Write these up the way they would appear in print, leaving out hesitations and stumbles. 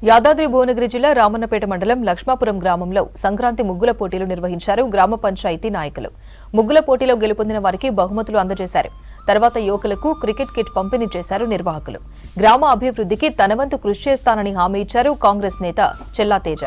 యాదాద్రి భువనగిరి జిల్లా రామన్నపేట మండలం లక్ష్మాపురం గ్రామంలో సంక్రాంతి ముగ్గుల పోటీలు నిర్వహించారు గ్రామ పంచాయతీ నాయకులు. ముగ్గుల పోటీలో గెలుపొందిన వారికి బహుమతులు అందజేశారు. తర్వాత యువకులకు క్రికెట్ కిట్ పంపిణీ చేశారు నిర్వాహకులు. గ్రామ అభివృద్ధికి తన వంతు కృషి చేస్తానని హామీ ఇచ్చారు కాంగ్రెస్ నేత చెల్లాతేజ.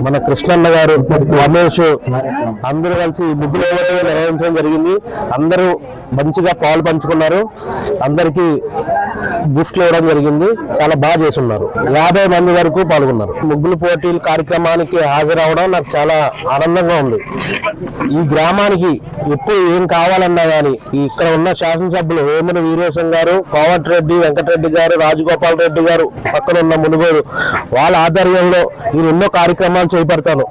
మన కృష్ణన్న గారు, రమేష్ అందరూ కలిసి ముగ్గుల పోటీ నిర్వహించడం జరిగింది. అందరూ మంచిగా పాలు పంచుకున్నారు. అందరికి గిఫ్ట్లు ఇవ్వడం జరిగింది. చాలా బాగా చేస్తున్నారు. 50 మంది వరకు పాల్గొన్నారు. ముగ్గుల పోటీల కార్యక్రమానికి హాజరవడం నాకు చాలా ఆనందంగా ఉంది. ఈ గ్రామానికి ఎప్పుడు ఏం కావాలన్నా కానీ ఇక్కడ ఉన్న శాసనసభ్యులు వేమన వీరేశం గారు, కోమటిరెడ్డి వెంకటరెడ్డి గారు, రాజగోపాల్ రెడ్డి గారు, పక్కన ఉన్న మునుగోడు వాళ్ళ ఆధ్వర్యంలో నేను ఎన్నో కార్యక్రమాలు చేపడతాను.